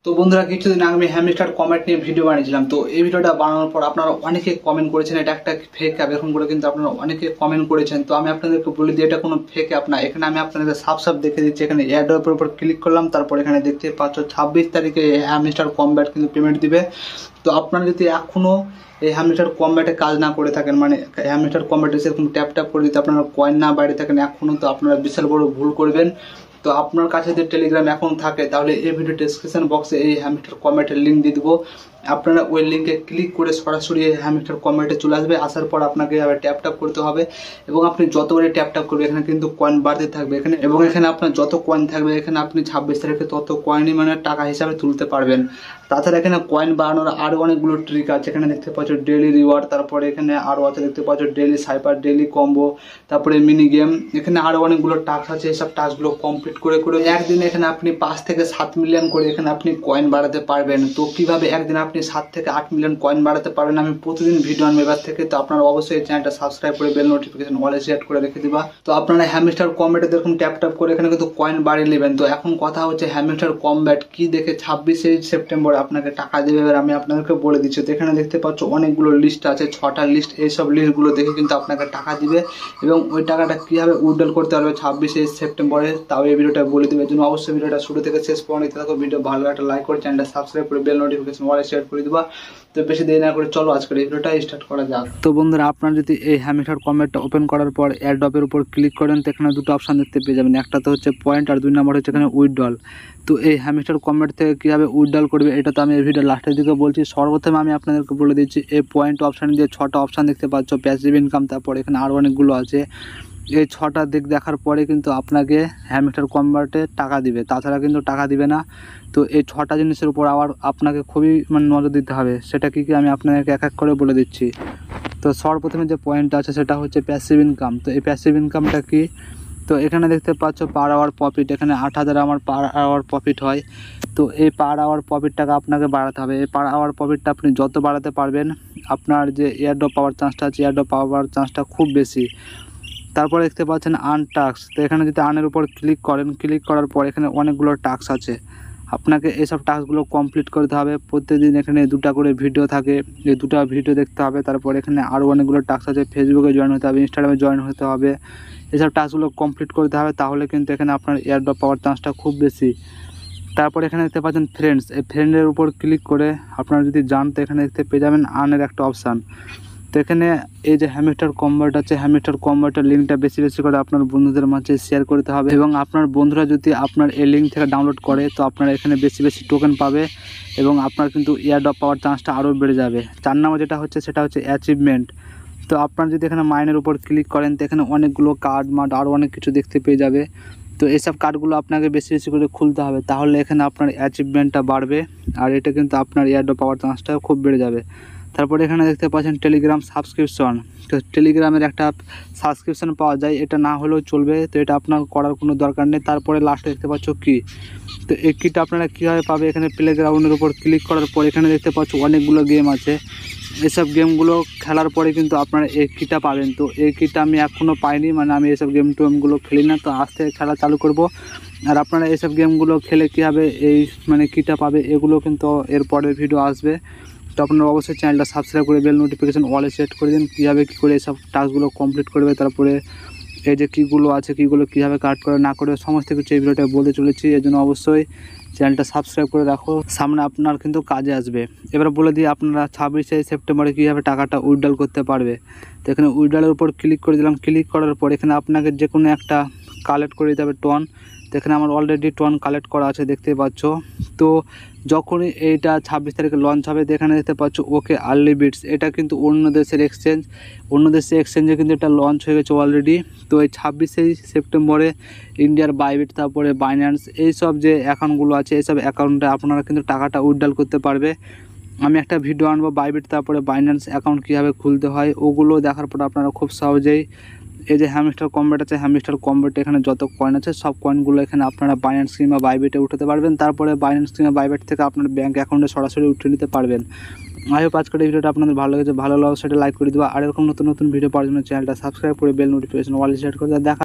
তো বন্ধুরা, কিছুদিন আগে আমি হ্যামস্টার কমেন্ট নিয়ে ভিডিও বানিয়েছিলাম। তো এই ভিডিওটা বানানোর পর আপনারা অনেকে কমেন্ট করেছেন এটা একটা ফেক অ্যাপ, এরকম করে কিন্তু আপনারা অনেকে কমেন্ট করেছেন। তো আমি আপনাদেরকে বলে দিই এটা কোনো ফেক অ্যাপ না। এখানে আমি আপনাদের সাফ দেখে দিচ্ছি। এখানে এয়ারড্রপের উপর ক্লিক করলাম, তারপর এখানে দেখতে পাচ্ছ 26 তারিখে হ্যামস্টার কমব্যাট কিন্তু পেমেন্ট দিবে। তো আপনারা যদি এখনো এই হ্যামস্টার কমব্যাটে কাজ না করে থাকেন, মানে হ্যামস্টার কমব্যাটে সেরকম ট্যাপ করে যদি আপনারা কয়েন না বাইরে থাকেন এখনো, তো আপনারা বিশাল বড় ভুল করবেন। তো আপনার কাছে যদি টেলিগ্রাম অ্যাকাউন্ট থাকে তাহলে এই ভিডিও ডেসক্রিপশন বক্সে এই হ্যামস্টার কমেন্টের লিঙ্ক দিয়ে দেবো। আপনারা ওই লিঙ্কে ক্লিক করে সরাসরি এই হ্যামস্টার কমেন্টে চলে আসবে। আসার পর আপনাকে আবার ট্যাপ করতে হবে এবং আপনি যতবারই ট্যাপ করবে এখানে কিন্তু কয়েন বাড়তে থাকবে এখানে, এবং এখানে আপনার যত কয়েন থাকবে এখানে আপনি 26 তারিখে তত কয়েনই মানে টাকা হিসাবে তুলতে পারবেন। তাছাড়া এখানে কয়েন বাড়ানোর আরও অনেকগুলো ট্রিক আছে। এখানে দেখতে পাচ্ছ ডেইলি রিওয়ার্ড, তারপরে এখানে আরও আছে দেখতে পাচ্ছ ডেইলি সাইপার, ডেইলি কম্বো, তারপরে মিনি গেম। এখানে আরও অনেকগুলো টাস্ক আছে। এইসব টাস্কগুলো কমপ্লিট করে একদিনে এখানে আপনি 5 থেকে 7 মিলিয়ন করে এখানে আপনি কয়েন বাড়াতে পারবেন। তো কিভাবে একদিন আপনি 7 থেকে 8 মিলিয়ন কয়েন বাড়াতে পারবেন আমি প্রতিদিন ভিডিও আনবো এবার থেকে। তো আপনারা অবশ্যই এই চ্যানেলটা সাবস্ক্রাইব করে বেল নোটিফিকেশন অলে সেট করে রেখে দিবা। তো আপনারা হ্যামস্টার কমব্যাটে দেখুন ট্যাপ করে এখানে কিন্তু কয়েন বাড়িয়ে নেবেন। তো এখন কথা হচ্ছে হ্যামস্টার কমব্যাট কি দেখে 26 সেপ্টেম্বর আপনাকে টাকা দেবে, এবার আমি আপনাদেরকে বলে দিচ্ছি। তো এখানে দেখতে পাচ্ছ অনেকগুলো লিস্ট আছে, 6টা লিস্ট। এইসব লিস্টগুলো দেখে কিন্তু আপনাকে টাকা দিবে এবং ওই টাকাটা কিভাবে উইথড্রল করতে পারবে 26 সেপ্টেম্বরে তাও এই ভিডিওটা বলে দেবে। জন্য অবশ্যই ভিডিওটা শুরু থেকে শেষ পর্যন্ত দেখতে থাকো। ভিডিও ভালো একটা লাইক করে চ্যানেলটা সাবস্ক্রাইব করে বেল নোটিফিকেশন অলে শেয়ার করে দিবা। তো বেশি দেরি না করে চলো আজকের এই ভিডিওটা স্টার্ট করা যাক। তো বন্ধুরা, আপনারা যদি এই হ্যামস্টার কমব্যাটটা ওপেন করার পর এয়ারড্রপের উপর ক্লিক করেন তো এখানে দুটো অপশন দেখতে পেয়ে যাবেন। একটা তো হচ্ছে পয়েন্ট আর 2 নম্বর হচ্ছে এখানে উইথড্রল। তো এই হ্যামস্টার কমব্যাট থেকে কীভাবে উইথড্রল করবে এটা তো আমি এই ভিডিও লাস্টের দিকে বলছি। সর্বপ্রথমে আমি আপনাদেরকে বলে দিচ্ছি এই পয়েন্ট অপশান দিয়ে 6টা অপশান দেখতে পাচ্ছ, প্যাসিভ ইনকাম, তারপর এখানে আরও অনেকগুলো আছে। এই 6টা দিক দেখার পরে কিন্তু আপনাকে হ্যামস্টার কমব্যাটে টাকা দিবে, তাছাড়া কিন্তু টাকা দিবে না। তো এই 6টা জিনিসের উপর আবার আপনাকে খুবই নজর দিতে হবে। সেটা কি আমি আপনাদেরকে এক এক করে বলে দিচ্ছি। তো সর্বপ্রথমে যে পয়েন্টটা আছে সেটা হচ্ছে প্যাসিভ ইনকাম। তো এই প্যাসিভ ইনকামটা কি? তো এখানে দেখতে পাচ্ছ পার আওয়ার প্রফিট, এখানে 8000 আমার পার আওয়ার প্রফিট হয়। তো এই পার আওয়ার প্রফিটটাকে আপনাকে বাড়াতে হবে। এই পার আওয়ার প্রফিটটা আপনি যত বাড়াতে পারবেন আপনার যে এয়ারড্রপ পাওয়ার চান্সটা আছে, এয়ারড্রপ পাওয়ার চান্সটা খুব বেশি। তারপরে দেখতে পাচ্ছেন আর্ন টাস্ক। তো এখানে যদি আর্নের উপর ক্লিক করেন, ক্লিক করার পর এখানে অনেকগুলো টাস্ক আছে। আপনাকে এইসব টাস্কগুলো কমপ্লিট করতে হবে। প্রত্যেকদিন এখানে 2টা করে ভিডিও থাকে, এই 2টা ভিডিও দেখতে হবে। তারপর এখানে আরও অনেকগুলো টাস্ক আছে, ফেসবুকে জয়েন হতে হবে, ইনস্টাগ্রামে জয়েন হতে হবে। এসব টাস্কগুলো কমপ্লিট করতে হবে, তাহলে কিন্তু এখানে আপনার এয়ারড্রপ পাওয়ার চান্সটা খুব বেশি। তারপর এখানে দেখতে পাচ্ছেন ফ্রেন্ডস, এই ফ্রেন্ডের উপর ক্লিক করে আপনারা যদি যান তো এখানে দেখতে পেয়ে যাবেন আর্নের একটা অপশান। তো এখানে এই যে হ্যামস্টার কমব্যাট আছে, হ্যামস্টার কমব্যাটের লিঙ্কটা বেশি করে আপনার বন্ধুদের মাঝে শেয়ার করতে হবে এবং আপনার বন্ধুরা যদি আপনার এই লিঙ্ক থেকে ডাউনলোড করে তো আপনারা এখানে বেশি টোকেন পাবে এবং আপনার কিন্তু এয়ারড্রপ পাওয়ার চান্সটা আরও বেড়ে যাবে। 4 নম্বর যেটা হচ্ছে সেটা হচ্ছে অ্যাচিভমেন্ট। তো আপনারা যদি এখানে মাইনের উপর ক্লিক করেন তো এখানে অনেকগুলো কার্ড আরও অনেক কিছু দেখতে পেয়ে যাবে। তো এইসব কার্ডগুলো আপনাকে বেশি করে খুলতে হবে, তাহলে এখানে আপনার অ্যাচিভমেন্টটা বাড়বে আর এটা কিন্তু আপনার এয়ারড্রপ পাওয়ার চান্সটাও খুব বেড়ে যাবে। তারপরে এখানে দেখতে পাচ্ছেন টেলিগ্রাম সাবস্ক্রিপশন। তো টেলিগ্রামের একটা সাবস্ক্রিপশন পাওয়া যায়, এটা না হলেও চলবে। তো এটা আপনার করার কোনো দরকার নেই। তারপরে লাস্টে দেখতে পাচ্ছ কি। তো এই কিটা আপনারা কীভাবে পাবে, এখানে প্লেগ্রাউন্ডের উপর ক্লিক করার পর এখানে দেখতে পাচ্ছ অনেকগুলো গেম আছে। এসব গেমগুলো খেলার পরে কিন্তু আপনারা এই কিটা পাবেন। তো এই কিটা আমি এখনও পাইনি, মানে আমি এসব টেমগুলো খেলি না। তো আজ থেকে খেলা চালু করব। আর আপনারা এইসব গেমগুলো খেলে কীভাবে এই কিটা পাবে এগুলো কিন্তু এর পরের ভিডিও আসবে। তো আপনারা অবশ্যই চ্যানেলটা সাবস্ক্রাইব করে বেল নোটিফিকেশন অলে সেট করে দিন। কীভাবে কী করে এইসব টাস্কগুলো কমপ্লিট করবে, তারপরে এই যে কীগুলো আছে কীগুলো কীভাবে কাট করে না করে সমস্ত কিছু এই ভিডিওটা বলতে চলেছি। এর জন্য অবশ্যই চ্যানেলটা সাবস্ক্রাইব করে রাখো, সামনে আপনার কিন্তু কাজে আসবে। এবার বলে দিই আপনারা 26 সেপ্টেম্বরে কীভাবে টাকাটা উইথড্রল করতে পারবে। তো এখানে উইথড্রলের উপর ক্লিক করে দিলাম। ক্লিক করার পর এখানে আপনাকে যে কোনো একটা কালেক্ট করে দিতে হবে টোন। তো এখানে আমার অলরেডি টোন কালেক্ট করা আছে দেখতে পাচ্ছ। তো যখনই এইটা 26 তারিখে লঞ্চ হবে তো এখানে দেখতে পাচ্ছ ওকে আর্লি বিটস, এটা কিন্তু অন্য দেশের এক্সচেঞ্জে কিন্তু এটা লঞ্চ হয়ে গেছে অলরেডি। তো এই 26 সেপ্টেম্বরে ইন্ডিয়ার বাইবিট, তারপরে বাইন্যান্স, এইসব যে অ্যাকাউন্টগুলো আছে এইসব অ্যাকাউন্টে আপনারা কিন্তু টাকাটা উইথড্রল করতে পারবে। আমি একটা ভিডিও আনবো বাইবিট তারপরে বাইন্যান্স অ্যাকাউন্ট কীভাবে খুলতে হয়, ওগুলো দেখার পর আপনারা খুব সহজেই এই যে হ্যামস্টার কমব্যাট আছে, হ্যামস্টার কমব্যাটে এখানে যত কয়েন আছে সব কয়েনগুলো এখানে আপনারা বাইন্যান্স কিংবা বাইবিটে উঠাতে পারবেন। তারপরে বাইন্যান্স কিংবা বাইবিট থেকে আপনার ব্যাঙ্ক অ্যাকাউন্টে সরাসরি উঠে নিতে পারবেন। আই হোপ আজকের এই ভিডিওটা আপনাদের ভালো লেগেছে। ভালো লাগলে সেটা লাইক করে দেওয়া আর এরকম নতুন ভিডিও পাওয়ার জন্য চ্যানেলটা সাবস্ক্রাইব করে বেল নোটিফিকেশন অল সেট করে দেখা।